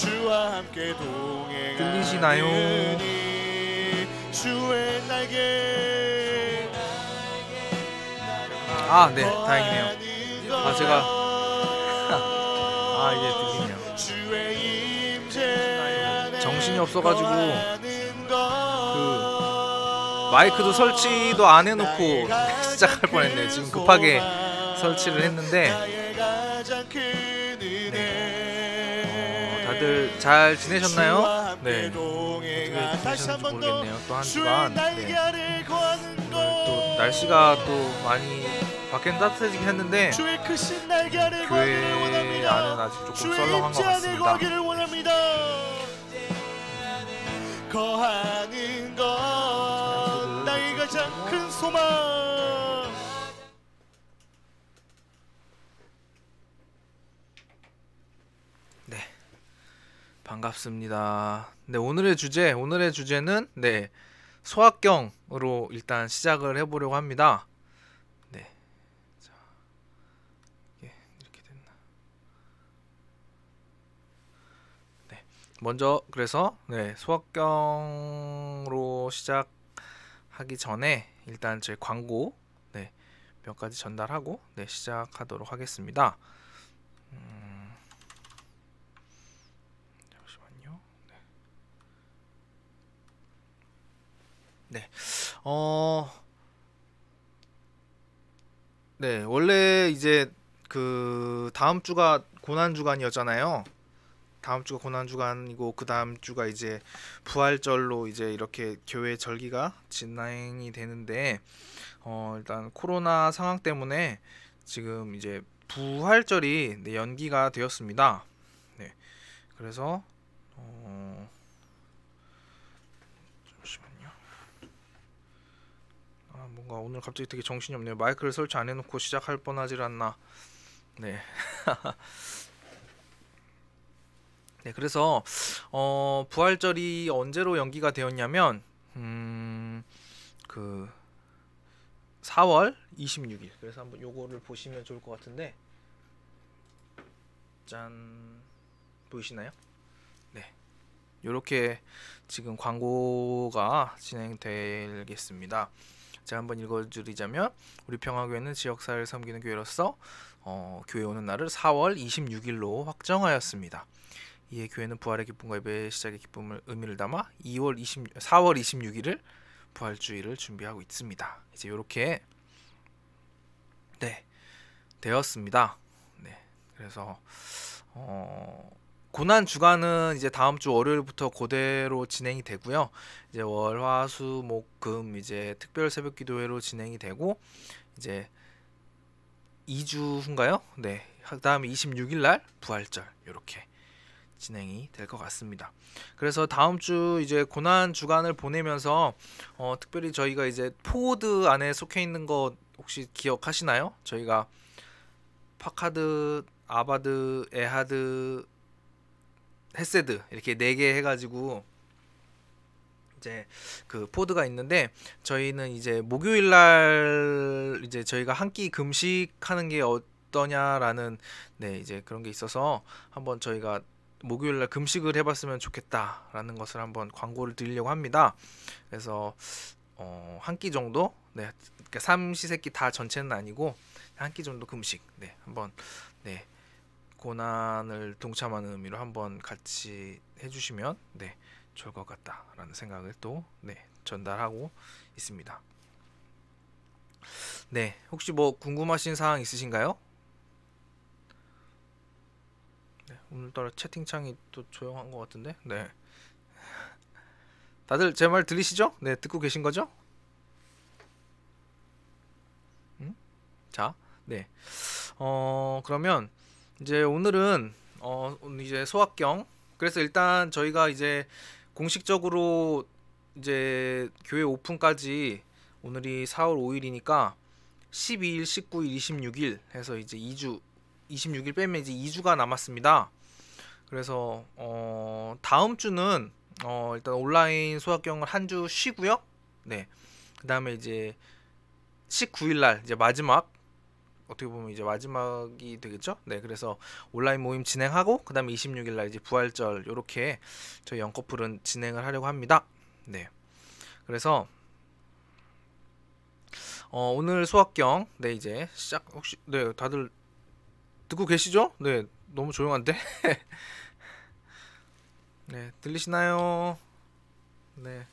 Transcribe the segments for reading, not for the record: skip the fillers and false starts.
주와 함께 동행하니 들리시나요? 주의 날개 아, 네, 다행이네요. 아, 제가 아, 이제 들리네요. 주의 임재 정신이 없어가지고 그 마이크도 설치도 안 해놓고 시작할 뻔했네요. 지금 급하게 설치를 했는데 다들 잘 지내셨나요? 네, 어떻게 지내셨는지 모르겠네요. 또 한 주간 네. 또 날씨가 또 많이 밖에는 따뜻해지긴 했는데 교회 안은 아직 조금 썰렁한 것 같습니다. 거하는 것 나의 가장 큰 소망. 네, 반갑습니다. 네, 오늘의 주제는 네, 소확경으로 일단 시작을 해보려고 합니다. 네, 자, 이렇게 됐나? 네, 먼저 그래서 네, 소확경으로 시작하기 전에 일단 제 광고 네, 몇 가지 전달하고 네, 시작하도록 하겠습니다. 잠시만요. 네. 네, 원래 이제 그 다음 주가 고난 주간이었잖아요. 다음 주가 고난 주간이고 그 다음 주가 이제 부활절로 이제 이렇게 교회 절기가 진행이 되는데 일단 코로나 상황 때문에 지금 이제 부활절이 네, 연기가 되었습니다. 네, 그래서 잠시만요. 아, 뭔가 오늘 갑자기 되게 정신이 없네요. 마이크를 설치 안 해놓고 시작할 뻔하질 않나. 네. 네, 그래서 부활절이 언제로 연기가 되었냐면 그 4월 26일. 그래서 한번 요거를 보시면 좋을 것 같은데, 짠, 보이시나요? 네, 요렇게 지금 광고가 진행되겠습니다. 제가 한번 읽어드리자면, 우리 평화교회는 지역사회를 섬기는 교회로서 교회 오는 날을 4월 26일로 확정하였습니다. 이에 교회는 부활의 기쁨과 예배의 시작의 기쁨을 의미를 담아 4월 26일을 부활주의를 준비하고 있습니다. 이제 이렇게 네, 되었습니다. 네, 그래서 고난 주간은 이제 다음 주 월요일부터 그대로 진행이 되고요. 이제 월, 화, 수, 목, 금 이제 특별 새벽 기도회로 진행이 되고 이제 2주 후인가요? 네, 그다음에 26일 날 부활절 이렇게 진행이 될 것 같습니다. 그래서 다음 주 이제 고난 주간을 보내면서 특별히 저희가 이제 포드 안에 속해 있는 거 혹시 기억하시나요? 저희가 파카드, 아바드, 에하드, 헤세드 이렇게 4개 해가지고 이제 그 포드가 있는데, 저희는 이제 목요일 날 이제 저희가 한 끼 금식하는 게 어떠냐라는 네, 이제 그런 게 있어서 한번 저희가 목요일날 금식을 해봤으면 좋겠다라는 것을 한번 광고를 드리려고 합니다. 그래서 한 끼 정도, 네, 그러니까 삼시세끼 다 전체는 아니고 한 끼 정도 금식, 네, 한번 네, 고난을 동참하는 의미로 한번 같이 해주시면 네, 좋을 것 같다라는 생각을 또 네, 전달하고 있습니다. 네, 혹시 뭐 궁금하신 사항 있으신가요? 네, 오늘따라 채팅창이 또 조용한 것 같은데. 네, 다들 제 말 들리시죠? 네, 듣고 계신 거죠? 자, 네. 그러면 이제 오늘은 오늘 이제 소확경. 그래서 일단 저희가 이제 공식적으로 이제 교회 오픈까지 오늘이 4월 5일이니까 12일, 19일, 26일 해서 이제 2주, 26일 빼면 이제 2주가 남았습니다. 그래서 다음 주는 일단 온라인 소확경을 한 주 쉬고요. 네. 그다음에 이제 19일 날 이제 마지막 어떻게 보면 이제 마지막이 되겠죠. 네, 그래서 온라인 모임 진행하고 그다음에 26일 날 이제 부활절 요렇게 저희 영커플은 진행을 하려고 합니다. 네, 그래서 오늘 수학경 네 이제 시작. 혹시 네 다들 듣고 계시죠? 네, 너무 조용한데. 네, 들리시나요? 네.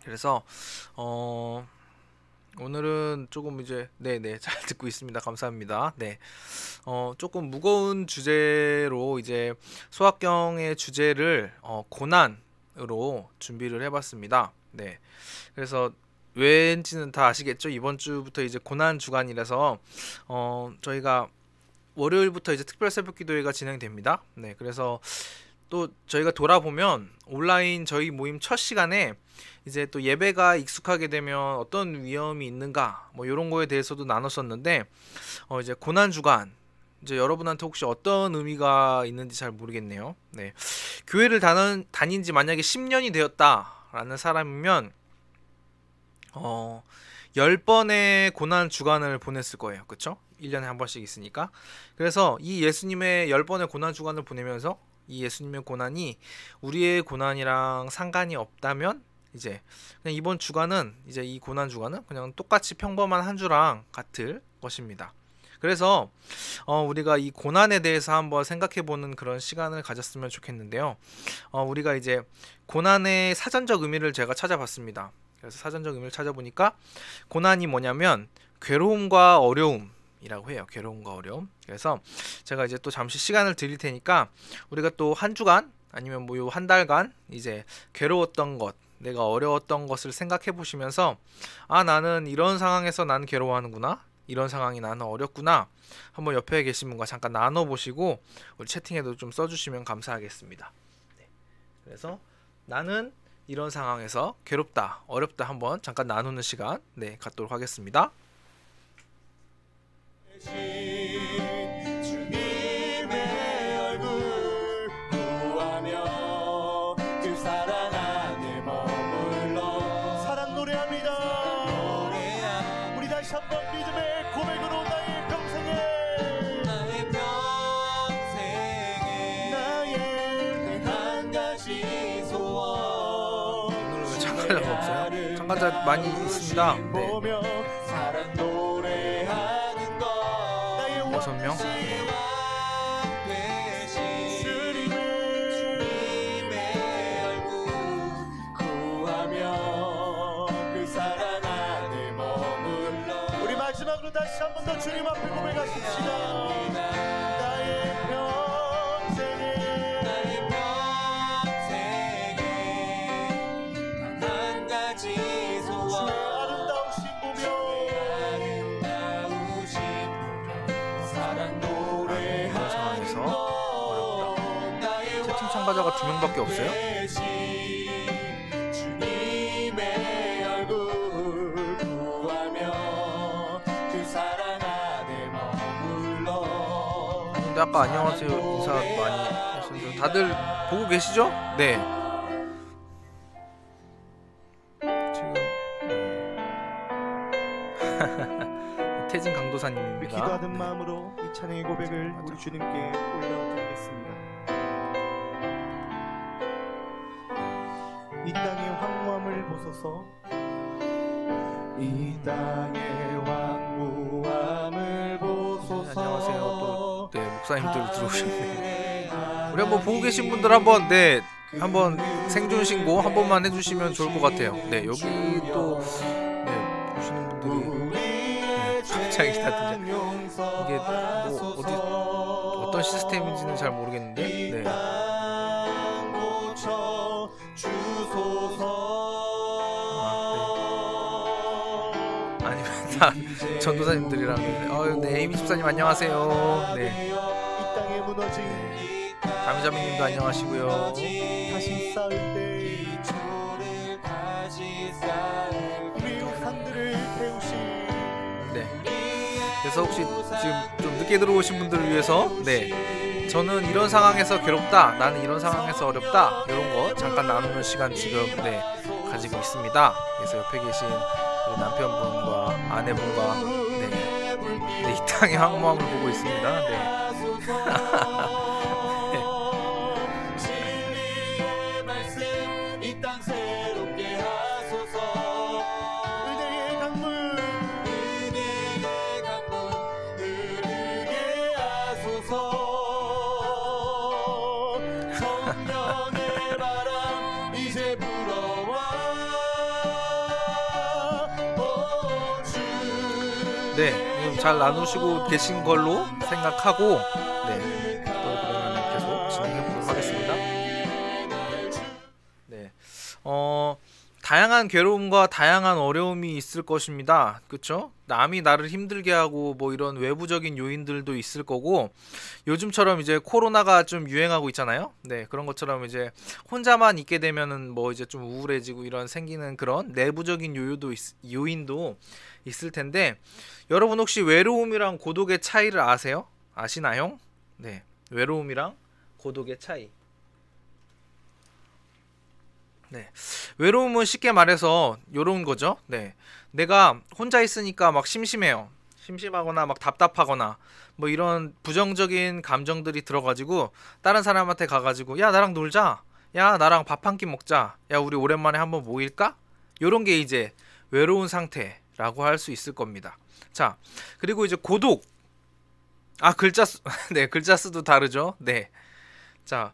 그래서 오늘은 조금 이제 네네 잘 듣고 있습니다. 감사합니다. 네, 조금 무거운 주제로 이제 수학경의 주제를 고난으로 준비를 해봤습니다. 네, 그래서 왠지는 다 아시겠죠? 이번 주부터 이제 고난 주간이라서 저희가 월요일부터 이제 특별 새벽 기도회가 진행됩니다. 네, 그래서 또 저희가 돌아보면 온라인 저희 모임 첫 시간에 이제 또 예배가 익숙하게 되면 어떤 위험이 있는가 뭐 이런 거에 대해서도 나눴었는데 이제 고난 주간 이제 여러분한테 혹시 어떤 의미가 있는지 잘 모르겠네요. 네, 교회를 다닌 지 만약에 10년이 되었다라는 사람이면 10번의 고난 주간을 보냈을 거예요. 그쵸? 1년에 한 번씩 있으니까. 그래서 이 예수님의 10번의 고난 주간을 보내면서 이 예수님의 고난이 우리의 고난이랑 상관이 없다면 이제 그냥 이번 주간은 이제 이 고난 주간은 그냥 똑같이 평범한 한 주랑 같을 것입니다. 그래서 우리가 이 고난에 대해서 한번 생각해보는 그런 시간을 가졌으면 좋겠는데요. 우리가 이제 고난의 사전적 의미를 제가 찾아봤습니다. 그래서 사전적 의미를 찾아보니까 고난이 뭐냐면 괴로움과 어려움이라고 해요. 괴로움과 어려움. 그래서 제가 이제 또 잠시 시간을 드릴 테니까 우리가 또 한 주간 아니면 뭐 요 한 달간 이제 괴로웠던 것, 내가 어려웠던 것을 생각해 보시면서 아, 나는 이런 상황에서 나는 괴로워하는구나, 이런 상황이 나는 어렵구나, 한번 옆에 계신 분과 잠깐 나눠보시고 우리 채팅에도 좀 써주시면 감사하겠습니다. 네. 그래서 나는 이런 상황에서 괴롭다, 어렵다 한번 잠깐 나누는 시간 네 갖도록 하겠습니다. 주님의 얼굴 구하며 그 사랑 안에 머물러 사랑 노래합니다. 우리 다시 한번 믿음의 고백으로 나의 평생에 나의 한 가지 소원. 오늘은 왜 참가자가 없어요? 참가자 많이 있습니다. 네. 6명. 우리 마지막으로 다시 한 번 더 주님 앞에 고백하십시다. 나의 평생에 한 가지 소원. 아름다우신 보며 사랑 노래하는 것. 채팅 참가자가 2명밖에 없어요? 주님의 얼굴 구하며 그 사랑 안에 머물러. 근데 아까 안녕하세요 인사 많이 하셨는데 다들 보고 계시죠? 네. 지금 태진 강도사님입니다. 기도하는 네. 마음으로 이 찬양의 고백을 우리 주님께 올려드리겠습니다. 이 땅의 황무함을 보소서. 이 땅의 황무함을 보소서. 네, 안녕하세요. 또 네, 목사님들 들어오셨네. 우리 한번 보고 계신 분들 한번 네 한번 생존 신고 한 번만 해주시면 좋을 것 같아요. 네, 여기 또 네, 보시는 분들이 갑자기 다 이게 뭐 어떤 시스템인지는 잘 모르겠는데 네. 아니면 다 전도사님들이랑 네, 에이미 집사님 안녕하세요. 네. 다미자매님도 안녕하시고요. 다시 쌓을 때 우리 산들을 태우시. 네. 그래서 혹시 지금 좀 늦게 들어오신 분들을 위해서 네, 저는 이런 상황에서 괴롭다, 나는 이런 상황에서 어렵다, 이런 거 잠깐 나누는 시간 지금 네 가지고 있습니다. 그래서 옆에 계신 우리 남편분과 아내분과 이 땅의 황무함을 보고 있습니다. 네. 네, 잘 나누시고 계신 걸로 생각하고 또 그러면 계속 진행해 보도록 하겠습니다. 네, 다양한 괴로움과 다양한 어려움이 있을 것입니다. 그쵸? 남이 나를 힘들게 하고 뭐 이런 외부적인 요인들도 있을 거고, 요즘처럼 이제 코로나가 좀 유행하고 있잖아요. 네, 그런 것처럼 이제 혼자만 있게 되면은 뭐 이제 좀 우울해지고 이런 생기는 그런 내부적인 요인도 있을 텐데, 여러분 혹시 외로움이랑 고독의 차이를 아세요? 아시나요? 네, 외로움이랑 고독의 차이. 네, 외로움은 쉽게 말해서 요런 거죠. 네, 내가 혼자 있으니까 막 심심해요. 심심하거나 막 답답하거나 뭐 이런 부정적인 감정들이 들어가지고 다른 사람한테 가가지고 야 나랑 놀자, 야 나랑 밥 한 끼 먹자, 야 우리 오랜만에 한번 모일까? 요런 게 이제 외로운 상태라고 할 수 있을 겁니다. 자, 그리고 이제 고독. 글자 수 네, 글자 수도 다르죠. 네. 자,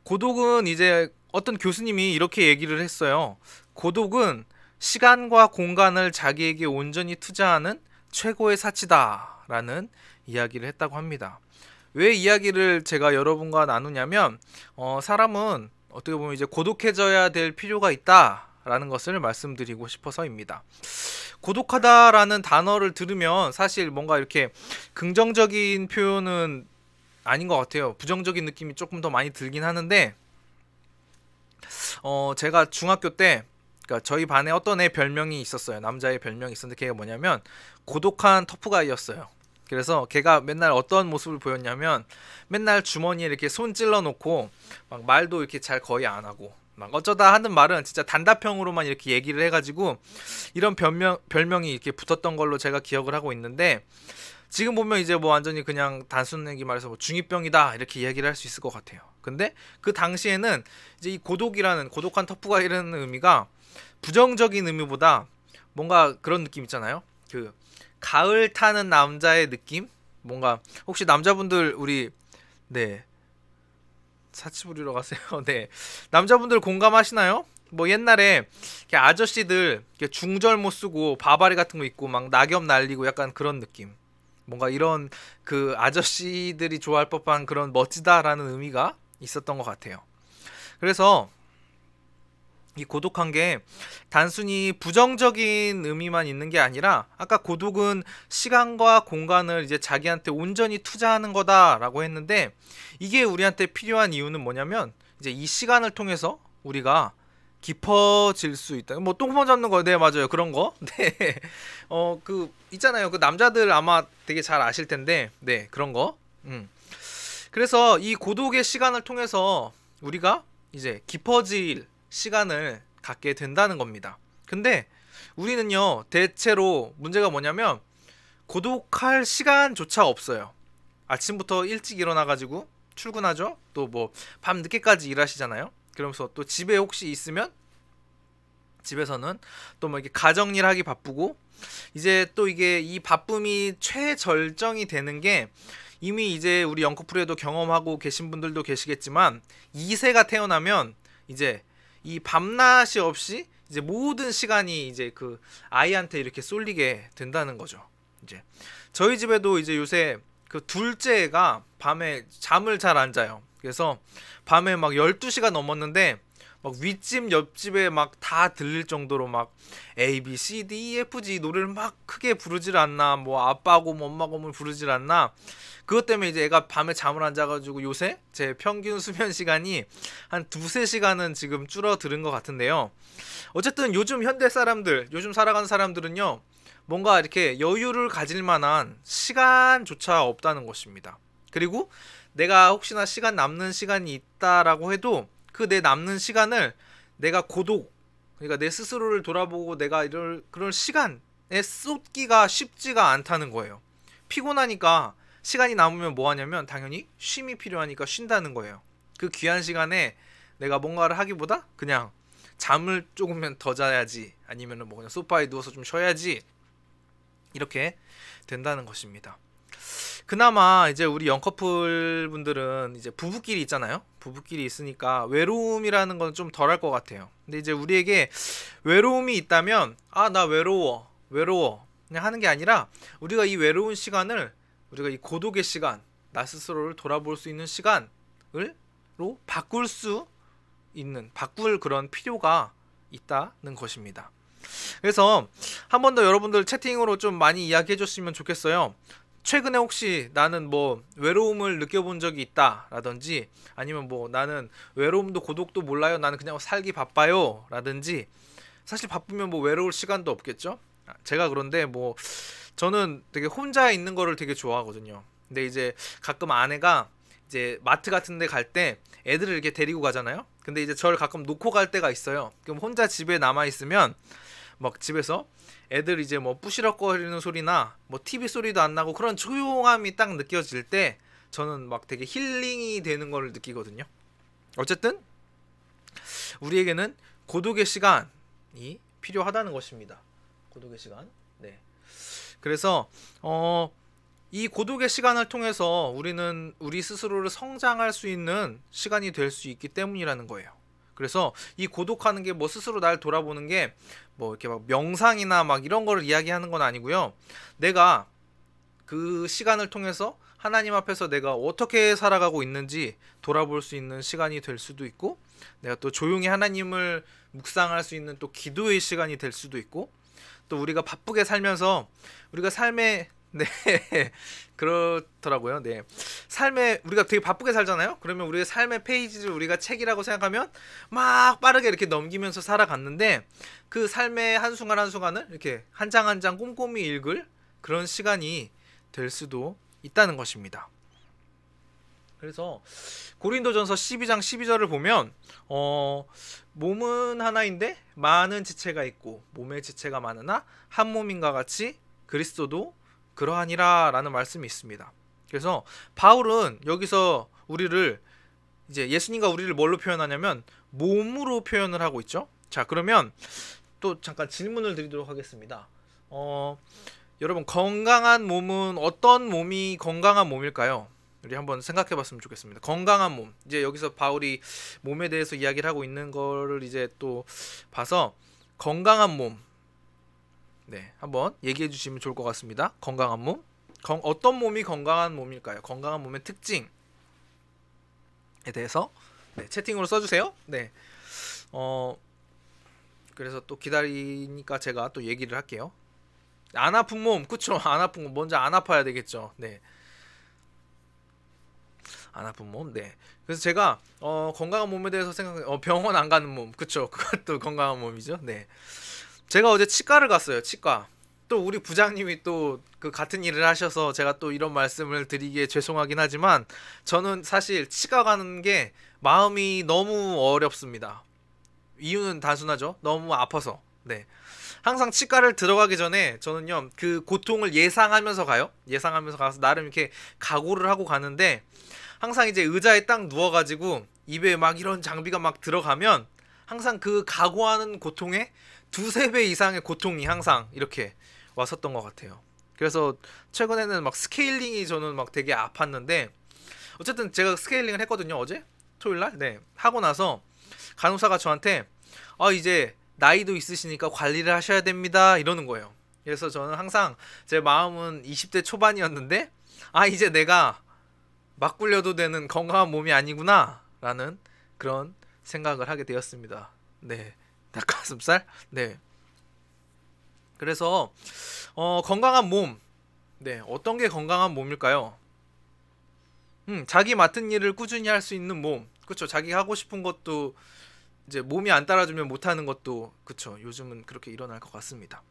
고독은 이제 어떤 교수님이 이렇게 얘기를 했어요. 고독은 시간과 공간을 자기에게 온전히 투자하는 최고의 사치다 라는 이야기를 했다고 합니다. 왜 이야기를 제가 여러분과 나누냐면 사람은 어떻게 보면 이제 고독해져야 될 필요가 있다 라는 것을 말씀드리고 싶어서입니다. 고독하다라는 단어를 들으면 사실 뭔가 이렇게 긍정적인 표현은 아닌 것 같아요. 부정적인 느낌이 조금 더 많이 들긴 하는데, 제가 중학교 때, 그러니까 저희 반에 어떤 애 별명이 있었어요. 남자의 별명이 있었는데 걔가 뭐냐면 고독한 터프가이였어요. 그래서 걔가 맨날 어떤 모습을 보였냐면 맨날 주머니에 이렇게 손 찔러 놓고 막 말도 이렇게 잘 거의 안 하고 막 어쩌다 하는 말은 진짜 단답형으로만 이렇게 얘기를 해가지고 이런 별명이 이렇게 붙었던 걸로 제가 기억을 하고 있는데, 지금 보면 이제 뭐 완전히 그냥 단순하게 말해서 뭐 중2병이다 이렇게 이야기를 할 수 있을 것 같아요. 근데 그 당시에는 이제 이 고독한 터프가이라는 의미가 부정적인 의미보다 뭔가 그런 느낌 있잖아요. 그 가을 타는 남자의 느낌? 뭔가 혹시 남자분들 우리 사치 부리러 가세요. 네, 남자분들 공감하시나요? 뭐 옛날에 이렇게 아저씨들 이렇게 중절모 쓰고 바바리 같은 거 입고 막 낙엽 날리고 약간 그런 느낌. 뭔가 이런 그 아저씨들이 좋아할 법한 그런 멋지다라는 의미가 있었던 것 같아요. 그래서 이 고독한 게 단순히 부정적인 의미만 있는 게 아니라, 아까 고독은 시간과 공간을 이제 자기한테 온전히 투자하는 거다라고 했는데, 이게 우리한테 필요한 이유는 뭐냐면 이제 이 시간을 통해서 우리가 깊어질 수 있다. 뭐 똥 잡는 거, 네 맞아요, 그런 거. 네, 그 있잖아요. 그 남자들 아마 되게 잘 아실 텐데, 네 그런 거. 그래서 이 고독의 시간을 통해서 우리가 이제 깊어질 시간을 갖게 된다는 겁니다. 근데 우리는요, 대체로 문제가 뭐냐면 고독할 시간조차 없어요. 아침부터 일찍 일어나가지고 출근하죠. 또 뭐 밤 늦게까지 일하시잖아요. 그러면서 또 집에 혹시 있으면 집에서는 또 뭐 이렇게 가정일 하기 바쁘고, 이제 또 이게 이 바쁨이 최절정이 되는 게 이미 이제 우리 영커플에도 경험하고 계신 분들도 계시겠지만 2세가 태어나면 이제 이 밤낮이 없이 이제 모든 시간이 이제 그 아이한테 이렇게 쏠리게 된다는 거죠. 이제 저희 집에도 이제 요새 그 둘째가 밤에 잠을 잘 안 자요. 그래서 밤에 막 12시가 넘었는데 막 윗집 옆집에 막 다 들릴 정도로 막 A, B, C, D, E, F, G 노래를 막 크게 부르질 않나, 뭐 아빠고 뭐 엄마고 뭐 부르질 않나. 그것 때문에 이제 애가 밤에 잠을 안 자가지고 요새 제 평균 수면 시간이 한 2-3시간은 지금 줄어드는 것 같은데요. 어쨌든 요즘 현대 사람들, 요즘 살아가는 사람들은요, 뭔가 이렇게 여유를 가질 만한 시간조차 없다는 것입니다. 그리고 내가 혹시나 시간 남는 시간이 있다라고 해도 그 내 남는 시간을 내가 고독, 그러니까 내 스스로를 돌아보고 내가 이럴 그런 시간에 쏟기가 쉽지가 않다는 거예요. 피곤하니까 시간이 남으면 뭐 하냐면 당연히 쉼이 필요하니까 쉰다는 거예요. 그 귀한 시간에 내가 뭔가를 하기보다 그냥 잠을 조금만 더 자야지, 아니면은 뭐 그냥 소파에 누워서 좀 쉬어야지, 이렇게 된다는 것입니다. 그나마 이제 우리 영커플 분들은 이제 부부끼리 있잖아요. 부부끼리 있으니까 외로움이라는 건 좀 덜할 것 같아요. 근데 이제 우리에게 외로움이 있다면 아, 나 외로워 그냥 하는 게 아니라 우리가 이 외로운 시간을, 우리가 이 고독의 시간, 나 스스로를 돌아볼 수 있는 시간으로 바꿀 그런 필요가 있다는 것입니다. 그래서 한 번 더 여러분들 채팅으로 좀 많이 이야기해 줬으면 좋겠어요. 최근에 혹시 나는 뭐 외로움을 느껴본 적이 있다 라든지, 아니면 뭐 나는 외로움도 고독도 몰라요, 나는 그냥 살기 바빠요 라든지. 사실 바쁘면 뭐 외로울 시간도 없겠죠. 제가 그런데 뭐 저는 되게 혼자 있는 거를 되게 좋아하거든요. 근데 이제 가끔 아내가 이제 마트 같은 데 갈 때 애들을 이렇게 데리고 가잖아요. 근데 이제 저를 가끔 놓고 갈 때가 있어요. 그럼 혼자 집에 남아 있으면 막 집에서 애들 이제 뭐 부시럭거리는 소리나 뭐 TV 소리도 안 나고 그런 조용함이 딱 느껴질 때 저는 막 되게 힐링이 되는 걸 느끼거든요. 어쨌든 우리에게는 고독의 시간이 필요하다는 것입니다. 고독의 시간. 네. 그래서 이 고독의 시간을 통해서 우리는 우리 스스로를 성장할 수 있는 시간이 될 수 있기 때문이라는 거예요. 그래서 이 고독하는 게 뭐 스스로 날 돌아보는 게 뭐 이렇게 막 명상이나 막 이런 거를 이야기하는 건 아니고요. 내가 그 시간을 통해서 하나님 앞에서 내가 어떻게 살아가고 있는지 돌아볼 수 있는 시간이 될 수도 있고, 내가 또 조용히 하나님을 묵상할 수 있는 또 기도의 시간이 될 수도 있고, 또 우리가 바쁘게 살면서 우리가 삶에 네 그렇더라고요. 네, 삶에 우리가 되게 바쁘게 살잖아요. 그러면 우리의 삶의 페이지를 우리가 책이라고 생각하면 막 빠르게 이렇게 넘기면서 살아갔는데, 그 삶의 한순간 한순간을 이렇게 한 장 한 장 꼼꼼히 읽을 그런 시간이 될 수도 있다는 것입니다. 그래서 고린도전서 12장 12절을 보면 몸은 하나인데 많은 지체가 있고 몸의 지체가 많으나 한 몸인가 같이 그리스도도 그러하니라 라는 말씀이 있습니다. 그래서 바울은 여기서 우리를 이제 예수님과 우리를 뭘로 표현하냐면 몸으로 표현을 하고 있죠. 자, 그러면 또 잠깐 질문을 드리도록 하겠습니다. 여러분, 건강한 몸은 어떤 몸이 건강한 몸일까요? 우리 한번 생각해 봤으면 좋겠습니다. 건강한 몸. 이제 여기서 바울이 몸에 대해서 이야기를 하고 있는 거를 이제 또 봐서 건강한 몸. 네, 한번 얘기해 주시면 좋을 것 같습니다. 건강한 몸. 어떤 몸이 건강한 몸일까요? 건강한 몸의 특징에 대해서 네, 채팅으로 써주세요. 네. 그래서 또 기다리니까 제가 또 얘기를 할게요. 안 아픈 몸, 그쵸? 안 아픈 몸, 먼저 안 아파야 되겠죠. 네. 안 아픈 몸, 네. 그래서 제가 건강한 몸에 대해서 생각해, 병원 안 가는 몸, 그쵸? 그것도 건강한 몸이죠. 네. 제가 어제 치과를 갔어요. 치과. 또 우리 부장님이 또 그 같은 일을 하셔서 제가 또 이런 말씀을 드리기에 죄송하긴 하지만 저는 사실 치과 가는 게 마음이 너무 어렵습니다. 이유는 단순하죠. 너무 아파서. 네. 항상 치과를 들어가기 전에 저는요 그 고통을 예상하면서 가요. 예상하면서 가서 나름 이렇게 각오를 하고 가는데, 항상 이제 의자에 딱 누워가지고 입에 막 이런 장비가 막 들어가면 항상 그 각오하는 고통에 두세 배 이상의 고통이 항상 이렇게 왔었던 것 같아요. 그래서 최근에는 막 스케일링이 저는 막 되게 아팠는데, 어쨌든 제가 스케일링을 했거든요. 어제 토요일날. 네. 하고 나서 간호사가 저한테 이제 나이도 있으시니까 관리를 하셔야 됩니다 이러는 거예요. 그래서 저는 항상 제 마음은 20대 초반이었는데 이제 내가 막 굴려도 되는 건강한 몸이 아니구나 라는 그런 생각을 하게 되었습니다. 네. 닭가슴살? 네. 그래서 건강한 몸. 네. 어떤 게 건강한 몸일까요? 자기 맡은 일을 꾸준히 할 수 있는 몸. 그쵸? 자기가 하고 싶은 것도 이제 몸이 안 따라주면 못하는 것도, 그쵸? 요즘은 그렇게 일어날 것 같습니다.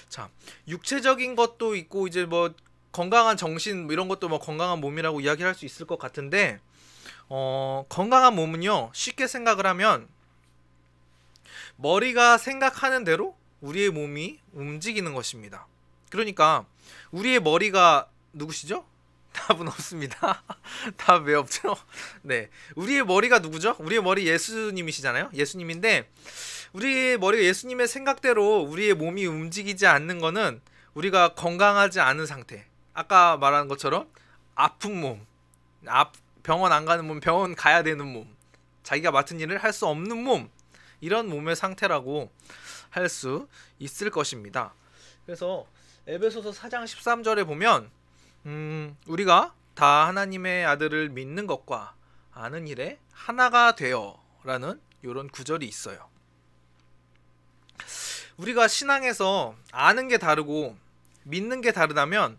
자, 육체적인 것도 있고 이제 뭐 건강한 정신 이런 것도 뭐 건강한 몸이라고 이야기할 수 있을 것 같은데, 건강한 몸은요 쉽게 생각을 하면 머리가 생각하는 대로 우리의 몸이 움직이는 것입니다. 그러니까 우리의 머리가 누구시죠? 답은 없습니다. 답 왜 없죠? 네, 우리의 머리가 누구죠? 우리의 머리 예수님이시잖아요. 예수님인데 우리의 머리가 예수님의 생각대로 우리의 몸이 움직이지 않는 거는 우리가 건강하지 않은 상태. 아까 말한 것처럼 아픈 몸, 병원 안 가는 몸, 병원 가야 되는 몸, 자기가 맡은 일을 할 수 없는 몸, 이런 몸의 상태라고 할 수 있을 것입니다. 그래서 에베소서 4장 13절에 보면 우리가 다 하나님의 아들을 믿는 것과 아는 일에 하나가 되어 라는 이런 구절이 있어요. 우리가 신앙에서 아는 게 다르고 믿는 게 다르다면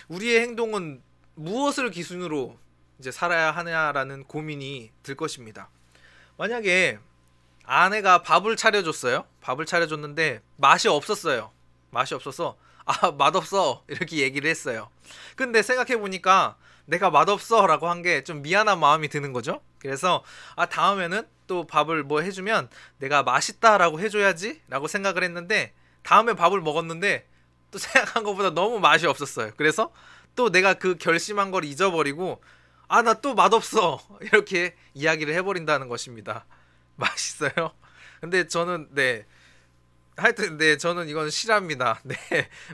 우리의 행동은 무엇을 기준으로 이제 살아야 하냐라는 고민이 들 것입니다. 만약에 아내가 밥을 차려줬어요. 밥을 차려줬는데 맛이 없었어요. 맛이 없어서 맛없어 이렇게 얘기를 했어요. 근데 생각해보니까 내가 맛없어 라고 한 게 좀 미안한 마음이 드는 거죠. 그래서 다음에는 또 밥을 뭐 해주면 내가 맛있다 라고 해줘야지 라고 생각을 했는데 다음에 밥을 먹었는데 또 생각한 것보다 너무 맛이 없었어요. 그래서 또 내가 그 결심한 걸 잊어버리고 나 또 맛없어 이렇게 이야기를 해버린다는 것입니다. 맛있어요? 근데 저는 하여튼 저는 이건 실합니다. 네,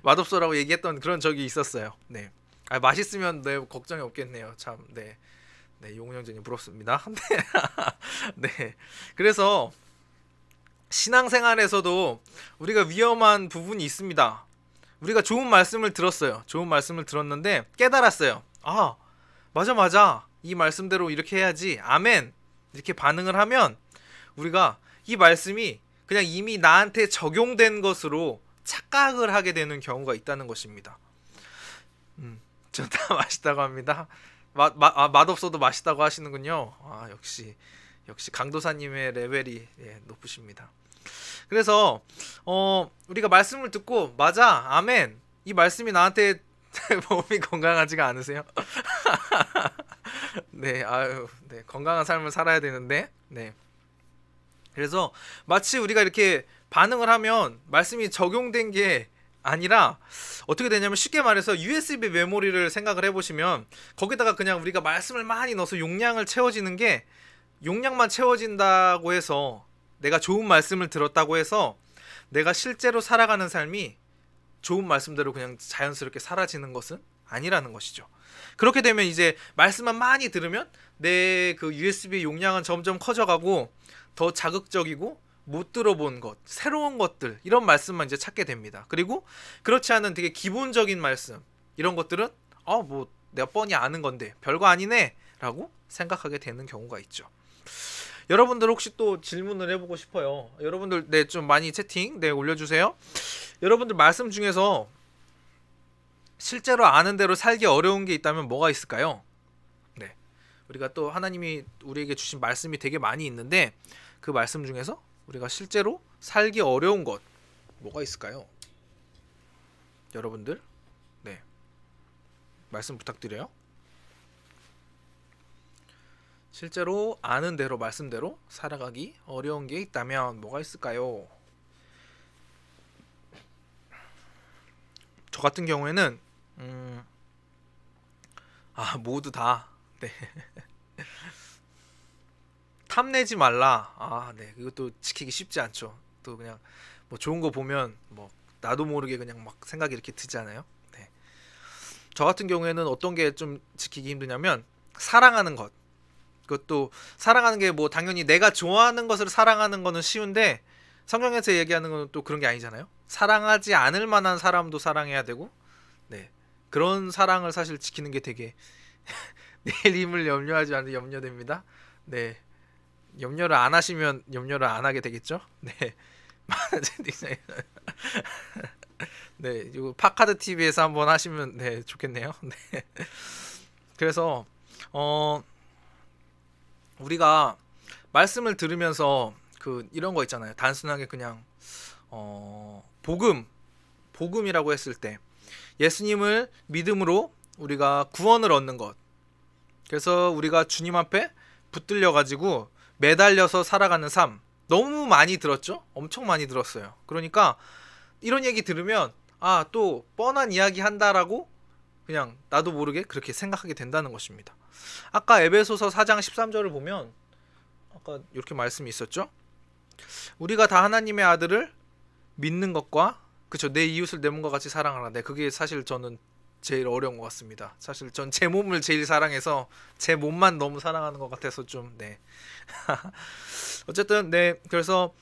맛없어라고 얘기했던 그런 적이 있었어요. 네, 맛있으면 걱정이 없겠네요. 참, 네, 용훈 형제님 부럽습니다. 네, 그래서 신앙생활에서도 우리가 위험한 부분이 있습니다. 우리가 좋은 말씀을 들었어요. 좋은 말씀을 들었는데 깨달았어요. 맞아, 이 말씀대로 이렇게 해야지, 아멘, 이렇게 반응을 하면 우리가 이 말씀이 그냥 이미 나한테 적용된 것으로 착각을 하게 되는 경우가 있다는 것입니다. 좋다, 맛있다고 합니다. 맛없어도 맛있다고 하시는군요. 역시 강도사님의 레벨이 높으십니다. 그래서 우리가 말씀을 듣고 맞아, 아멘, 이 말씀이 나한테 몸이 건강하지가 않으세요? 네, 건강한 삶을 살아야 되는데, 네. 그래서 마치 우리가 이렇게 반응을 하면 말씀이 적용된 게 아니라 어떻게 되냐면, 쉽게 말해서 USB 메모리를 생각을 해보시면 거기다가 그냥 우리가 말씀을 많이 넣어서 용량을 채워지는 게, 용량만 채워진다고 해서 내가 좋은 말씀을 들었다고 해서 내가 실제로 살아가는 삶이 좋은 말씀대로 그냥 자연스럽게 사라지는 것은 아니라는 것이죠. 그렇게 되면 이제 말씀만 많이 들으면 내 그 USB 용량은 점점 커져가고 더 자극적이고 못 들어본 것, 새로운 것들, 이런 말씀만 이제 찾게 됩니다. 그리고 그렇지 않은 되게 기본적인 말씀, 이런 것들은 뭐 내가 뻔히 아는 건데 별거 아니네 라고 생각하게 되는 경우가 있죠. 여러분들 혹시 또 질문을 해보고 싶어요. 여러분들 좀 많이 채팅 올려주세요. 여러분들 말씀 중에서 실제로 아는 대로 살기 어려운 게 있다면 뭐가 있을까요? 네, 우리가 또 하나님이 우리에게 주신 말씀이 되게 많이 있는데 그 말씀 중에서 우리가 실제로 살기 어려운 것 뭐가 있을까요? 여러분들, 말씀 부탁드려요. 실제로 아는 대로, 말씀대로 살아가기 어려운 게 있다면 뭐가 있을까요? 저 같은 경우에는 모두 다 탐내지 말라. 이것도 지키기 쉽지 않죠. 또 그냥 뭐 좋은 거 보면 뭐 나도 모르게 그냥 막 생각이 이렇게 드잖아요. 저 같은 경우에는 어떤 게 좀 지키기 힘드냐면, 사랑하는 것. 그것도 사랑하는 게 뭐 당연히 내가 좋아하는 것을 사랑하는 거는 쉬운데, 성경에서 얘기하는 건 또 그런 게 아니잖아요. 사랑하지 않을 만한 사람도 사랑해야 되고, 그런 사랑을 사실 지키는 게 되게 내일 힘을 염려하지 않는 염려됩니다. 염려를 안 하시면 염려를 안 하게 되겠죠. 이거 파카드 TV에서 한번 하시면 좋겠네요. 그래서 우리가 말씀을 들으면서 이런 거 있잖아요. 단순하게 그냥 복음이라고 했을 때 예수님을 믿음으로 우리가 구원을 얻는 것. 그래서 우리가 주님 앞에 붙들려 가지고 매달려서 살아가는 삶, 너무 많이 들었죠? 엄청 많이 들었어요. 그러니까 이런 얘기 들으면 아, 또 뻔한 이야기 한다라고 그냥 나도 모르게 그렇게 생각하게 된다는 것입니다. 아까 에베소서 4장 13절을 보면 아까 이렇게 말씀이 있었죠? 우리가 다 하나님의 아들을 믿는 것과 그쵸, 내 이웃을 내 몸과 같이 사랑하라. 네, 그게 사실 저는 제일 어려운 것 같습니다. 사실 전 제 몸을 제일 사랑해서 제 몸만 너무 사랑하는 것 같아서 좀 네. 어쨌든 네, 그래서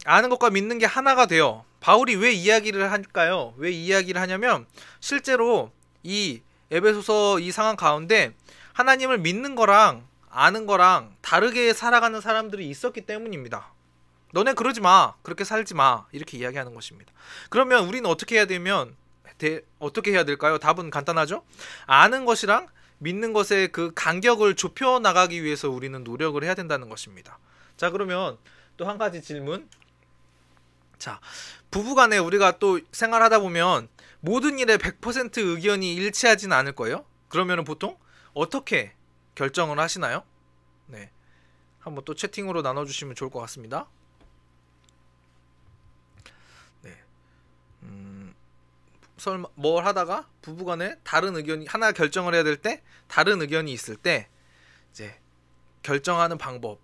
아는 것과 믿는 게 하나가 돼요. 바울이 왜 이야기를 할까요? 왜 이야기를 하냐면 실제로 이 에베소서 이 상황 가운데 하나님을 믿는 거랑 아는 거랑 다르게 살아가는 사람들이 있었기 때문입니다. 너네 그러지 마, 그렇게 살지 마, 이렇게 이야기하는 것입니다. 그러면 우리는 어떻게 해야 되면 어떻게 해야 될까요? 답은 간단하죠. 아는 것이랑 믿는 것의 그 간격을 좁혀 나가기 위해서 우리는 노력을 해야 된다는 것입니다. 자, 그러면 또 한 가지 질문. 자, 부부간에 우리가 또 생활하다 보면 모든 일에 100% 의견이 일치하지는 않을 거예요. 그러면 보통 어떻게 결정을 하시나요? 네, 한번 또 채팅으로 나눠주시면 좋을 것 같습니다. 네, 설마 뭘 하다가 부부간에 다른 의견이 하나 결정을 해야 될 때 다른 의견이 있을 때 이제 결정하는 방법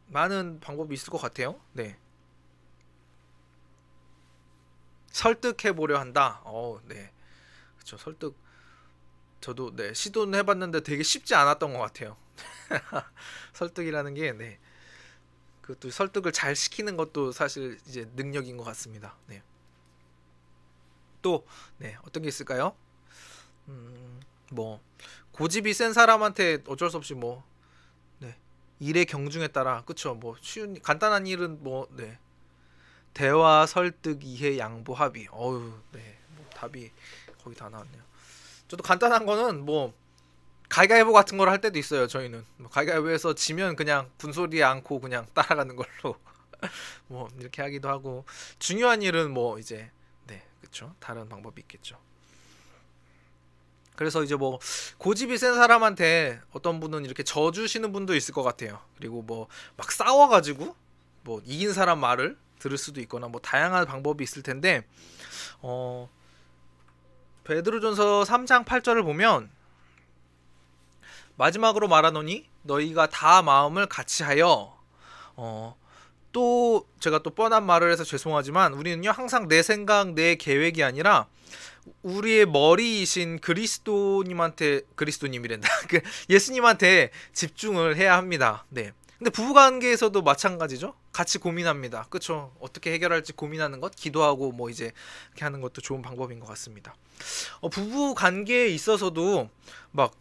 많은 방법이 있을 것 같아요. 네, 설득해 보려 한다. 네, 그렇죠. 설득 저도 네 시도는 해봤는데 되게 쉽지 않았던 것 같아요. 설득이라는 게 네, 그것도 설득을 잘 시키는 것도 사실 이제 능력인 것 같습니다. 네. 또 네, 어떤 게 있을까요? 뭐 고집이 센 사람한테 어쩔 수 없이 뭐 네, 일의 경중에 따라 그쵸, 뭐 쉬운 간단한 일은 뭐 네, 대화, 설득, 이해, 양보, 합의. 어유, 네, 뭐 답이 거의 다 나왔네요. 저도 간단한 거는 뭐 가위가위보 같은 걸 할 때도 있어요. 저희는 뭐 가위가위보에서 지면 그냥 분소리 않고 그냥 따라가는 걸로 뭐 이렇게 하기도 하고, 중요한 일은 뭐 이제 네, 그쵸, 다른 방법이 있겠죠. 그래서 이제 뭐 고집이 센 사람한테 어떤 분은 이렇게 져주시는 분도 있을 것 같아요. 그리고 뭐 막 싸워가지고 뭐 이긴 사람 말을 들을 수도 있거나 뭐 다양한 방법이 있을 텐데 베드로전서 3장 8절을 보면 마지막으로 말하노니 너희가 다 마음을 같이하여 또 제가 또 뻔한 말을 해서 죄송하지만 우리는요 항상 내 생각 내 계획이 아니라 우리의 머리이신 그리스도님이란다. 그 예수님한테 집중을 해야 합니다. 네. 근데 부부관계에서도 마찬가지죠. 같이 고민합니다. 그렇죠? 어떻게 해결할지 고민하는 것, 기도하고 뭐 이제 이렇게 하는 것도 좋은 방법인 것 같습니다. 부부관계에 있어서도 막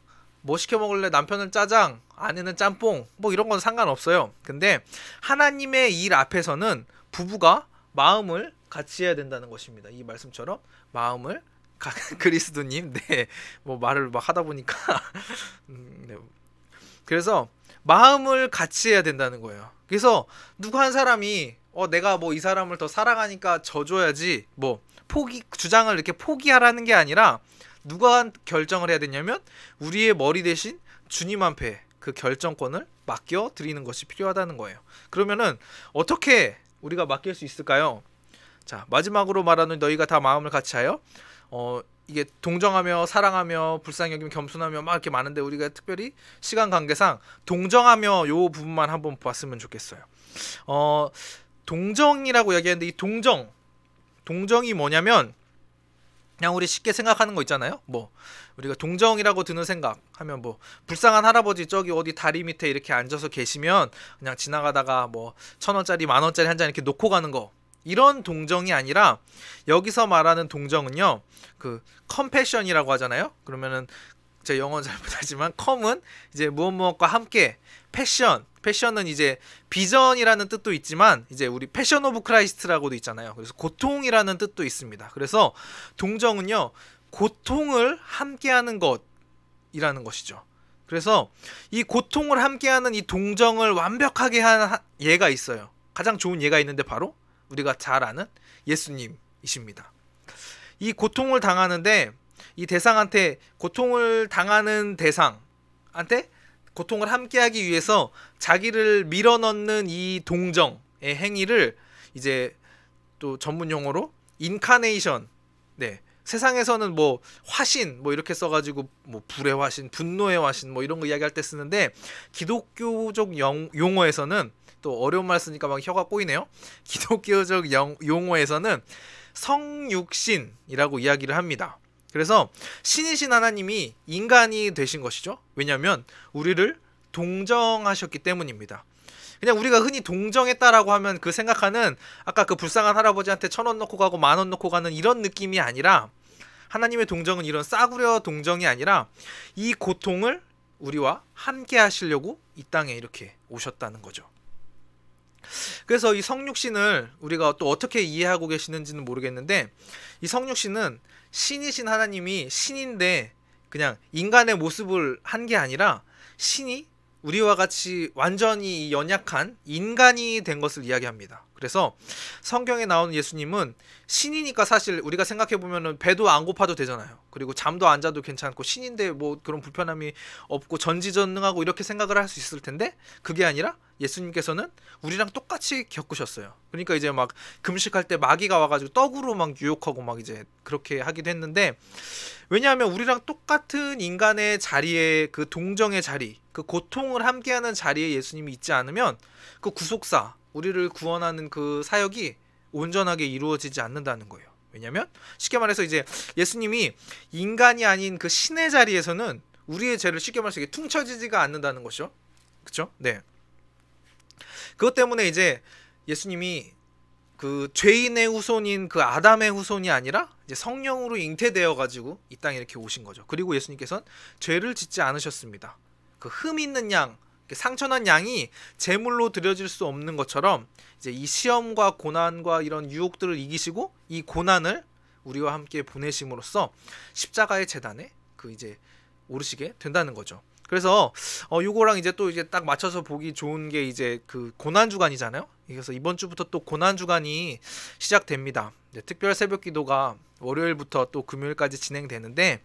뭐 시켜 먹을래? 남편은 짜장, 아내는 짬뽕, 뭐 이런 건 상관없어요. 근데 하나님의 일 앞에서는 부부가 마음을 같이 해야 된다는 것입니다. 이 말씀처럼 마음을 그리스도님, 네, 뭐 말을 막 하다 보니까 네. 그래서 마음을 같이 해야 된다는 거예요. 그래서 누구 한 사람이 내가 뭐 이 사람을 더 사랑하니까 져줘야지 뭐 주장을 이렇게 포기하라는 게 아니라 누가 결정을 해야 되냐면 우리의 머리 대신 주님 앞에 그 결정권을 맡겨 드리는 것이 필요하다는 거예요. 그러면은 어떻게 우리가 맡길 수 있을까요? 자, 마지막으로 말하는 너희가 다 마음을 같이 하여 이게 동정하며 사랑하며 불쌍히 여기며 겸손하며 막 이렇게 많은데 우리가 특별히 시간 관계상 동정하며 요 부분만 한번 봤으면 좋겠어요. 동정이라고 얘기하는데 이 동정이 뭐냐면 그냥 우리 쉽게 생각하는 거 있잖아요. 뭐 우리가 동정이라고 드는 생각 하면 뭐 불쌍한 할아버지 저기 어디 다리 밑에 이렇게 앉아서 계시면 그냥 지나가다가 뭐 1,000원짜리 10,000원짜리 한 잔 이렇게 놓고 가는 거, 이런 동정이 아니라 여기서 말하는 동정은요 그 컴패션이라고 하잖아요. 그러면은 제가 영어는 잘 못하지만 컴은 이제 무엇과 함께, 패션은 이제 비전이라는 뜻도 있지만 이제 우리 패션 오브 크라이스트라고도 있잖아요. 그래서 고통이라는 뜻도 있습니다. 그래서 동정은요 고통을 함께하는 것이라는 것이죠. 그래서 이 고통을 함께하는 이 동정을 완벽하게 한 예가 있어요. 가장 좋은 예가 있는데 바로 우리가 잘 아는 예수님이십니다. 이 고통을 당하는데 이 대상한테, 고통을 당하는 대상한테 고통을 함께하기 위해서 자기를 밀어넣는 이 동정의 행위를 이제 또 전문 용어로 인카네이션, 네, 세상에서는 뭐 화신 뭐 이렇게 써가지고 뭐 불의 화신, 분노의 화신 뭐 이런 거 이야기할 때 쓰는데, 기독교적 용어에서는 또 어려운 말 쓰니까 막 혀가 꼬이네요. 기독교적 용어에서는 성육신이라고 이야기를 합니다. 그래서 신이신 하나님이 인간이 되신 것이죠. 왜냐하면 우리를 동정하셨기 때문입니다. 그냥 우리가 흔히 동정했다라고 하면 그 생각하는 아까 그 불쌍한 할아버지한테 1,000원 넣고 가고 10,000원 넣고 가는 이런 느낌이 아니라, 하나님의 동정은 이런 싸구려 동정이 아니라 이 고통을 우리와 함께 하시려고 이 땅에 이렇게 오셨다는 거죠. 그래서 이 성육신을 우리가 또 어떻게 이해하고 계시는지는 모르겠는데, 이 성육신은 신이신 하나님이 신인데 그냥 인간의 모습을 한 게 아니라 신이 우리와 같이 완전히 연약한 인간이 된 것을 이야기합니다. 그래서 성경에 나오는 예수님은 신이니까 사실 우리가 생각해보면 배도 안 고파도 되잖아요. 그리고 잠도 안 자도 괜찮고 신인데 뭐 그런 불편함이 없고 전지전능하고 이렇게 생각을 할 수 있을 텐데, 그게 아니라 예수님께서는 우리랑 똑같이 겪으셨어요. 그러니까 이제 막 금식할 때 마귀가 와가지고 떡으로 막 유혹하고 막 이제 그렇게 하기도 했는데, 왜냐하면 우리랑 똑같은 인간의 자리에, 그 동정의 자리, 그 고통을 함께하는 자리에 예수님이 있지 않으면 그 구속사, 우리를 구원하는 그 사역이 온전하게 이루어지지 않는다는 거예요. 왜냐하면 쉽게 말해서 이제 예수님이 인간이 아닌 그 신의 자리에서는 우리의 죄를 쉽게 말해서 이게 퉁쳐지지가 않는다는 것이죠. 그렇죠? 네. 그것 때문에 이제 예수님이 그 죄인의 후손인 그 아담의 후손이 아니라 이제 성령으로 잉태되어 가지고 이 땅에 이렇게 오신 거죠. 그리고 예수님께서는 죄를 짓지 않으셨습니다. 그 흠 있는 양, 상처난 양이 제물로 드려질 수 없는 것처럼 이제 이 시험과 고난과 이런 유혹들을 이기시고 이 고난을 우리와 함께 보내심으로써 십자가의 제단에 그 이제 오르시게 된다는 거죠. 그래서 요거랑 이제 또 이제 딱 맞춰서 보기 좋은 게 이제 그 고난 주간이잖아요. 그래서 이번 주부터 또 고난 주간이 시작됩니다. 특별 새벽 기도가 월요일부터 또 금요일까지 진행되는데,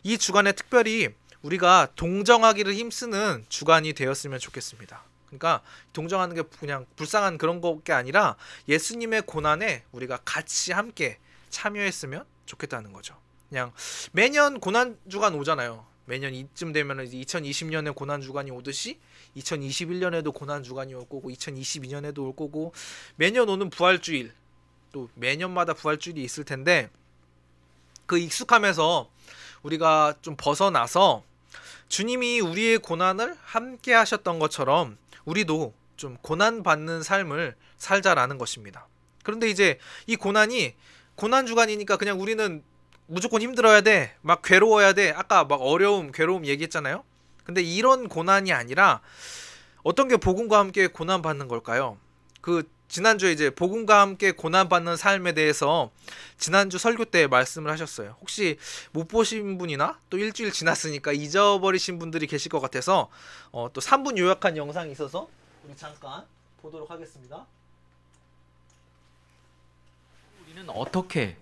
이 주간에 특별히 우리가 동정하기를 힘쓰는 주간이 되었으면 좋겠습니다. 그러니까 동정하는 게 그냥 불쌍한 그런 것게 아니라 예수님의 고난에 우리가 같이 함께 참여했으면 좋겠다는 거죠. 그냥 매년 고난 주간 오잖아요. 매년 이쯤 되면 2020년에 고난 주간이 오듯이 2021년에도 고난 주간이 올 거고 2022년에도 올 거고, 매년 오는 부활주일, 또 매년마다 부활주일이 있을 텐데, 그 익숙함에서 우리가 좀 벗어나서 주님이 우리의 고난을 함께 하셨던 것처럼 우리도 좀 고난받는 삶을 살자라는 것입니다. 그런데 이제 이 고난이 고난 주간이니까 그냥 우리는 무조건 힘들어야 돼, 막 괴로워야 돼, 아까 막 어려움, 괴로움 얘기했잖아요. 근데 이런 고난이 아니라 어떤 게 복음과 함께 고난받는 걸까요? 그 지난주에 이제 복음과 함께 고난받는 삶에 대해서 지난주 설교 때 말씀을 하셨어요. 혹시 못 보신 분이나 또 일주일 지났으니까 잊어버리신 분들이 계실 것 같아서 또 3분 요약한 영상이 있어서 우리 잠깐 보도록 하겠습니다. 우리는 어떻게,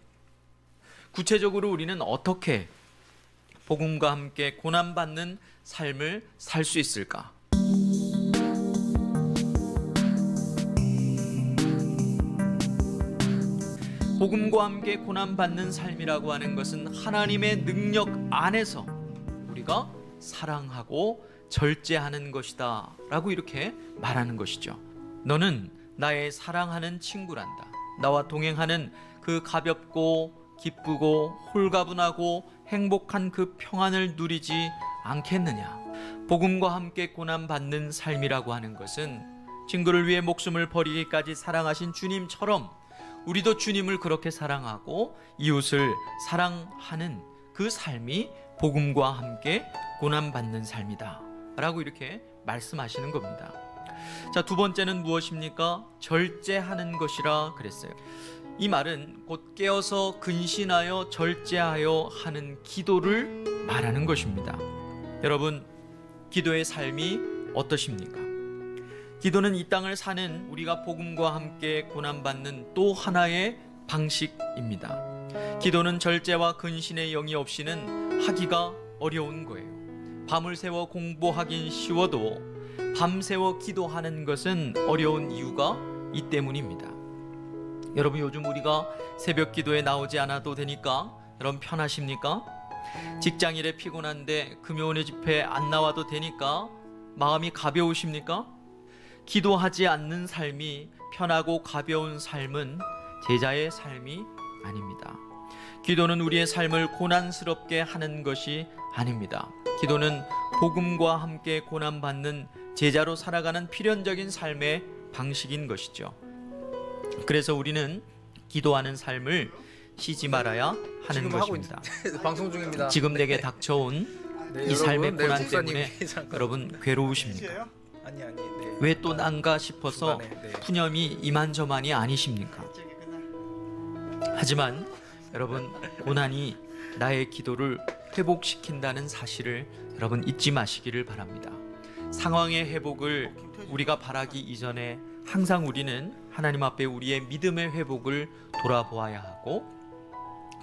구체적으로 우리는 어떻게 복음과 함께 고난받는 삶을 살 수 있을까? 복음과 함께 고난받는 삶이라고 하는 것은 하나님의 능력 안에서 우리가 사랑하고 절제하는 것이다 라고 이렇게 말하는 것이죠. 너는 나의 사랑하는 친구란다. 나와 동행하는 그 가볍고 기쁘고 홀가분하고 행복한 그 평안을 누리지 않겠느냐. 복음과 함께 고난받는 삶이라고 하는 것은 친구를 위해 목숨을 버리기까지 사랑하신 주님처럼 우리도 주님을 그렇게 사랑하고 이웃을 사랑하는 그 삶이 복음과 함께 고난받는 삶이다 라고 이렇게 말씀하시는 겁니다. 자, 두 번째는 무엇입니까? 절제하는 것이라 그랬어요. 이 말은 곧 깨어서 근신하여 절제하여 하는 기도를 말하는 것입니다. 여러분, 기도의 삶이 어떠십니까? 기도는 이 땅을 사는 우리가 복음과 함께 고난받는 또 하나의 방식입니다. 기도는 절제와 근신의 영이 없이는 하기가 어려운 거예요. 밤을 새워 공부하긴 쉬워도 밤새워 기도하는 것은 어려운 이유가 이 때문입니다. 여러분, 요즘 우리가 새벽 기도에 나오지 않아도 되니까 여러분 편하십니까? 직장일에 피곤한데 금요일 집회 안 나와도 되니까 마음이 가벼우십니까? 기도하지 않는 삶이 편하고 가벼운 삶은 제자의 삶이 아닙니다. 기도는 우리의 삶을 고난스럽게 하는 것이 아닙니다. 기도는 복음과 함께 고난받는 제자로 살아가는 필연적인 삶의 방식인 것이죠. 그래서 우리는 기도하는 삶을 쉬지 말아야 하는 지금 하고 것입니다. 방송 중입니다. 지금 내게 닥쳐온 네, 이 삶의 여러분, 고난 목사님이 때문에 잠깐. 여러분 괴로우십니까? 아니 네. 왜 또 난가 싶어서 중간에, 네. 푸념이 이만저만이 아니십니까? 하지만 여러분, 고난이 나의 기도를 회복시킨다는 사실을 여러분 잊지 마시기를 바랍니다. 상황의 회복을 우리가 바라기 이전에 항상 우리는 하나님 앞에 우리의 믿음의 회복을 돌아보아야 하고,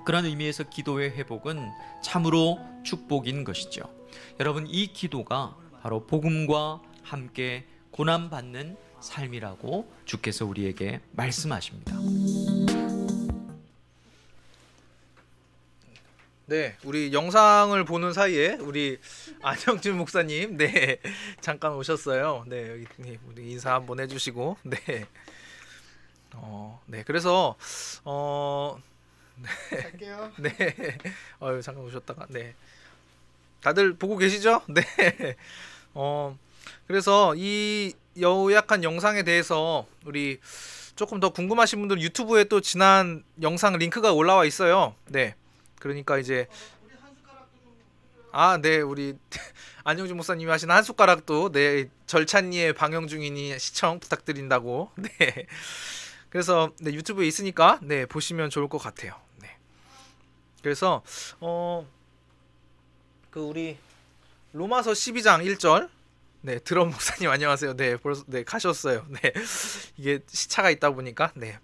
그런 의미에서 기도의 회복은 참으로 축복인 것이죠. 여러분, 이 기도가 바로 복음과 함께 고난받는 삶이라고 주께서 우리에게 말씀하십니다. 네, 우리 영상을 보는 사이에 우리 안영준 목사님, 네, 잠깐 오셨어요. 네, 여기 우리 인사 한번 해주시고, 네, 네, 그래서 네, 갈게요. 네, 잠깐 오셨다가, 네, 다들 보고 계시죠? 네, 그래서 이 요약한 영상에 대해서 우리 조금 더 궁금하신 분들 유튜브에 또 지난 영상 링크가 올라와 있어요. 네. 그러니까 이제 네, 우리 안영준 목사님이 하신 한 숟가락도 네, 절찬리에 방영 중이니 시청 부탁드린다고. 네. 그래서 네, 유튜브에 있으니까 네, 보시면 좋을 것 같아요. 네. 그래서 그 우리 로마서 12장 1절. 네, 드럼 목사님 안녕하세요. 네, 벌써 네, 가셨어요. 네. 이게 시차가 있다 보니까 네.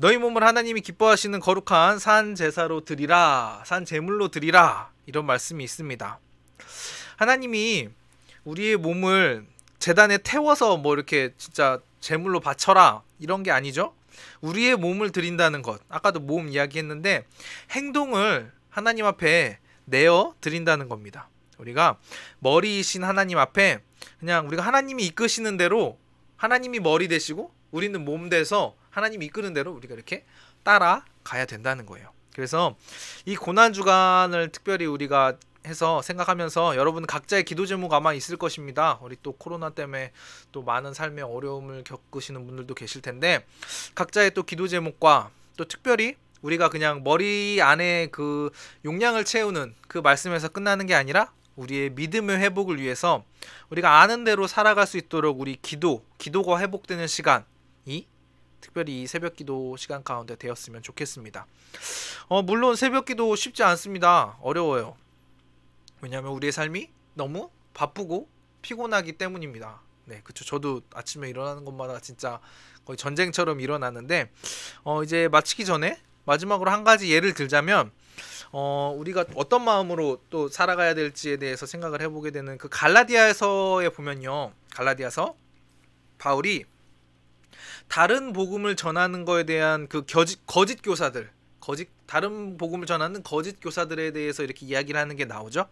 너희 몸을 하나님이 기뻐하시는 거룩한 산 제사로 드리라, 산 제물로 드리라, 이런 말씀이 있습니다. 하나님이 우리의 몸을 제단에 태워서 뭐 이렇게 진짜 제물로 바쳐라 이런 게 아니죠. 우리의 몸을 드린다는 것, 아까도 몸 이야기했는데 행동을 하나님 앞에 내어 드린다는 겁니다. 우리가 머리이신 하나님 앞에 그냥 우리가 하나님이 이끄시는 대로 하나님이 머리 되시고 우리는 몸 돼서 하나님이 이끄는 대로 우리가 이렇게 따라가야 된다는 거예요. 그래서 이 고난주간을 특별히 우리가 해서 생각하면서 여러분 각자의 기도 제목 아마 있을 것입니다. 우리 또 코로나 때문에 또 많은 삶의 어려움을 겪으시는 분들도 계실 텐데 각자의 또 기도 제목과 또 특별히 우리가 그냥 머리 안에 그 용량을 채우는 그 말씀에서 끝나는 게 아니라 우리의 믿음의 회복을 위해서 우리가 아는 대로 살아갈 수 있도록 우리 기도가 회복되는 시간이 특별히 이 새벽기도 시간 가운데 되었으면 좋겠습니다. 물론 새벽기도 쉽지 않습니다. 어려워요. 왜냐하면 우리의 삶이 너무 바쁘고 피곤하기 때문입니다. 네, 그쵸. 저도 아침에 일어나는 것마다 진짜 거의 전쟁처럼 일어나는데 이제 마치기 전에 마지막으로 한 가지 예를 들자면 우리가 어떤 마음으로 또 살아가야 될지에 대해서 생각을 해보게 되는 그 갈라디아서에 보면요, 갈라디아서 바울이 다른 복음을 전하는 거에 대한 그 거짓 교사들, 다른 복음을 전하는 거짓 교사들에 대해서 이렇게 이야기를 하는 게 나오죠.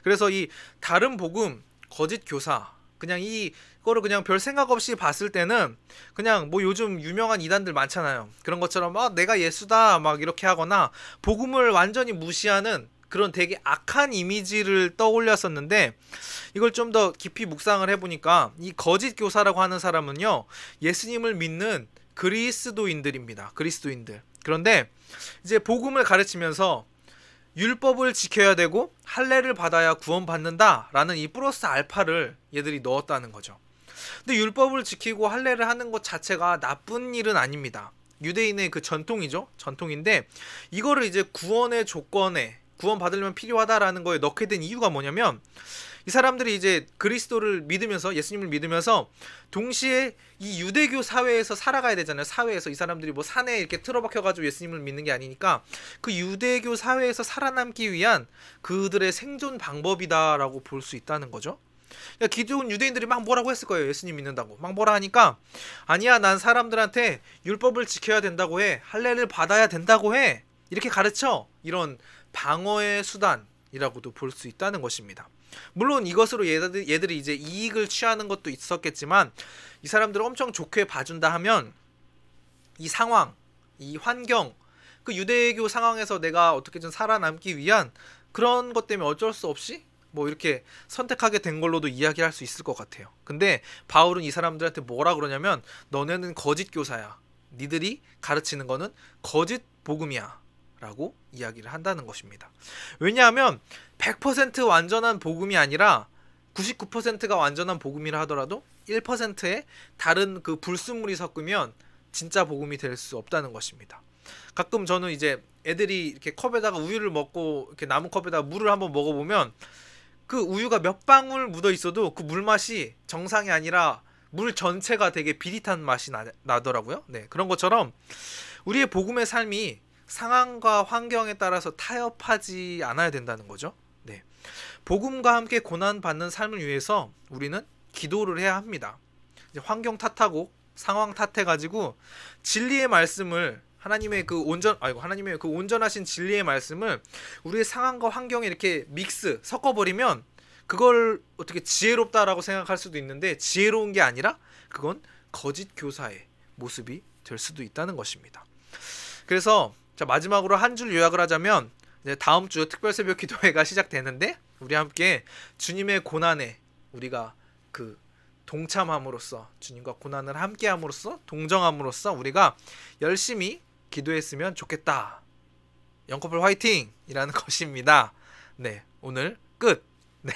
그래서 이 다른 복음, 거짓 교사, 그냥 이거를 그냥 별 생각 없이 봤을 때는 그냥 뭐 요즘 유명한 이단들 많잖아요. 그런 것처럼 내가 예수다 막 이렇게 하거나 복음을 완전히 무시하는 그런 되게 악한 이미지를 떠올렸었는데 이걸 좀 더 깊이 묵상을 해보니까 이 거짓 교사라고 하는 사람은요, 예수님을 믿는 그리스도인들입니다. 그리스도인들. 그런데 이제 복음을 가르치면서 율법을 지켜야 되고 할례를 받아야 구원받는다 라는 이 플러스 알파를 얘들이 넣었다는 거죠. 근데 율법을 지키고 할례를 하는 것 자체가 나쁜 일은 아닙니다. 유대인의 그 전통이죠. 전통인데 이거를 이제 구원의 조건에 구원 받으려면 필요하다라는 거에 넣게 된 이유가 뭐냐면 이 사람들이 이제 그리스도를 믿으면서 예수님을 믿으면서 동시에 이 유대교 사회에서 살아가야 되잖아요. 사회에서 이 사람들이 뭐 산에 이렇게 틀어박혀가지고 예수님을 믿는 게 아니니까 그 유대교 사회에서 살아남기 위한 그들의 생존 방법이다라고 볼 수 있다는 거죠. 그러니까 기존 유대인들이 막 뭐라고 했을 거예요. 예수님 믿는다고 막 뭐라 하니까 아니야, 난 사람들한테 율법을 지켜야 된다고 해, 할례를 받아야 된다고 해, 이렇게 가르쳐. 이런 방어의 수단이라고도 볼 수 있다는 것입니다. 물론 이것으로 얘들이 이제 이익을 취하는 것도 있었겠지만 이 사람들을 엄청 좋게 봐준다 하면 이 상황, 이 환경, 그 유대교 상황에서 내가 어떻게든 살아남기 위한 그런 것 때문에 어쩔 수 없이 뭐 이렇게 선택하게 된 걸로도 이야기할 수 있을 것 같아요. 근데 바울은 이 사람들한테 뭐라 그러냐면 너네는 거짓 교사야. 니들이 가르치는 거는 거짓 복음이야 라고 이야기를 한다는 것입니다. 왜냐하면 100% 완전한 복음이 아니라 99%가 완전한 복음이라 하더라도 1%의 다른 그 불순물이 섞으면 진짜 복음이 될 수 없다는 것입니다. 가끔 저는 이제 애들이 이렇게 컵에다가 우유를 먹고 이렇게 남은 컵에다가 물을 한번 먹어보면 그 우유가 몇 방울 묻어 있어도 그 물 맛이 정상이 아니라 물 전체가 되게 비릿한 맛이 나더라고요. 네, 그런 것처럼 우리의 복음의 삶이 상황과 환경에 따라서 타협하지 않아야 된다는 거죠. 네, 복음과 함께 고난 받는 삶을 위해서 우리는 기도를 해야 합니다. 이제 환경 탓하고 상황 탓해가지고 진리의 말씀을 하나님의 그 온전하신 진리의 말씀을 우리의 상황과 환경에 이렇게 섞어버리면 그걸 어떻게 지혜롭다라고 생각할 수도 있는데 지혜로운 게 아니라 그건 거짓 교사의 모습이 될 수도 있다는 것입니다. 그래서 자, 마지막으로 한 줄 요약을 하자면 이제 다음 주 특별 새벽 기도회가 시작되는데 우리 함께 주님의 고난에 우리가 그 동참함으로써 주님과 고난을 함께함으로써 동정함으로써 우리가 열심히 기도했으면 좋겠다. 영커플 화이팅! 이라는 것입니다. 네, 오늘 끝. 네,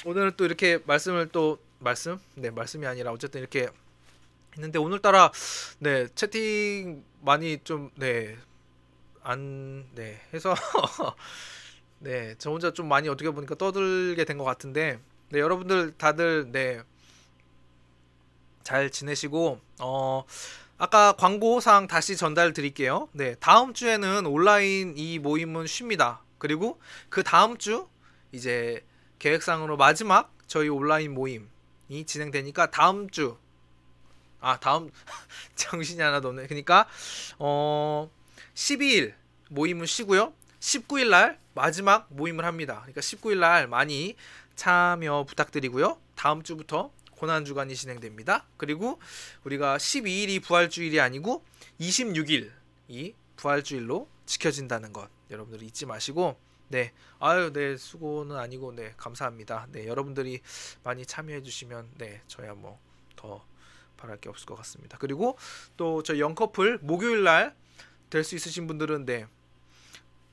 오늘 또 이렇게 말씀이 아니라 어쨌든 이렇게 했는데 오늘따라 네 채팅 많이 좀 해서 네, 저 혼자 좀 많이 어떻게 보니까 떠들게 된 것 같은데 네, 여러분들 다들 잘 지내시고 아까 광고사항 다시 전달 드릴게요. 네, 다음 주에는 온라인 이 모임은 쉽니다. 그리고 그 다음 주 이제 계획상으로 마지막 저희 온라인 모임이 진행되니까 다음 정신이 하나도 없네. 그러니까 12일 모임은 쉬고요. 19일 날 마지막 모임을 합니다. 그러니까 19일 날 많이 참여 부탁드리고요. 다음 주부터 고난주간이 진행됩니다. 그리고 우리가 12일이 부활주일이 아니고 26일이 부활주일로 지켜진다는 것 여러분들이 잊지 마시고 네, 수고는 아니고 네, 감사합니다. 네, 여러분들이 많이 참여해 주시면 네, 저야 뭐 더 바랄 게 없을 것 같습니다. 그리고 또 저희 영커플 목요일 날 될 수 있으신 분들은 네,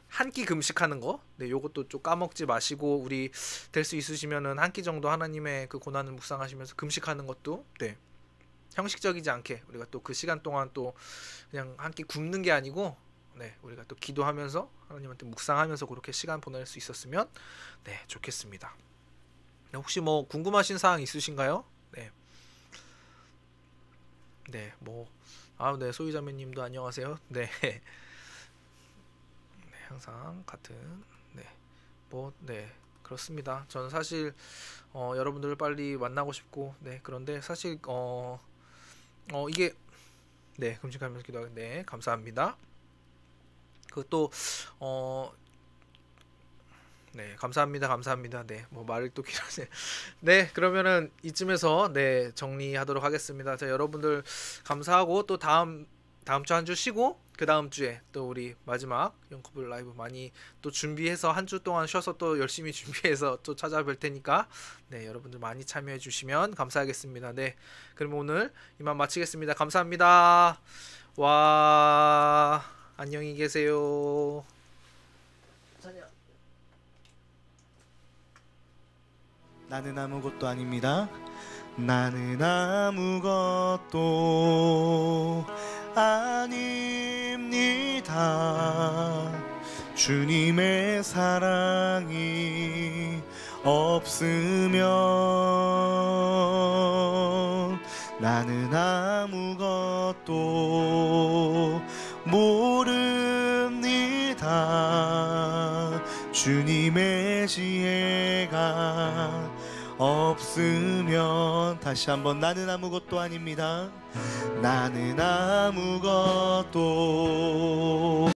한 끼 금식하는 거, 네, 요것도 좀 까먹지 마시고 우리 될 수 있으시면은 한 끼 정도 하나님의 그 고난을 묵상하시면서 금식하는 것도 네, 형식적이지 않게 우리가 또 그 시간 동안 또 그냥 한 끼 굶는 게 아니고 네, 우리가 또 기도하면서 하나님한테 묵상하면서 그렇게 시간 보낼 수 있었으면 네, 좋겠습니다. 네, 혹시 뭐 궁금하신 사항 있으신가요? 네. 네, 네, 소희자매님도 안녕하세요. 네. 네, 항상 같은 네, 그렇습니다. 저는 사실 여러분들을 빨리 만나고 싶고 네, 그런데 사실 이게 네, 금식하면서 기도하게 네, 감사합니다. 네, 감사합니다. 네, 말을 또 길어지네. 네, 그러면은 이쯤에서 네, 정리하도록 하겠습니다. 자, 여러분들 감사하고 또 다음 주 한 주 쉬고 그 다음 주에 또 우리 마지막 영커플 라이브 많이 또 준비해서 한 주 동안 쉬어서 또 열심히 준비해서 또 찾아뵐 테니까 네, 여러분들 많이 참여해 주시면 감사하겠습니다. 네, 그럼 오늘 이만 마치겠습니다. 감사합니다. 와, 안녕히 계세요. 나는 아무것도 아닙니다. 나는 아무것도 아닙니다. 주님의 사랑이 없으면 나는 아무것도 모릅니다. 주님의 지혜가 없으면 다시 한번 나는 아무것도 아닙니다. 나는 아무것도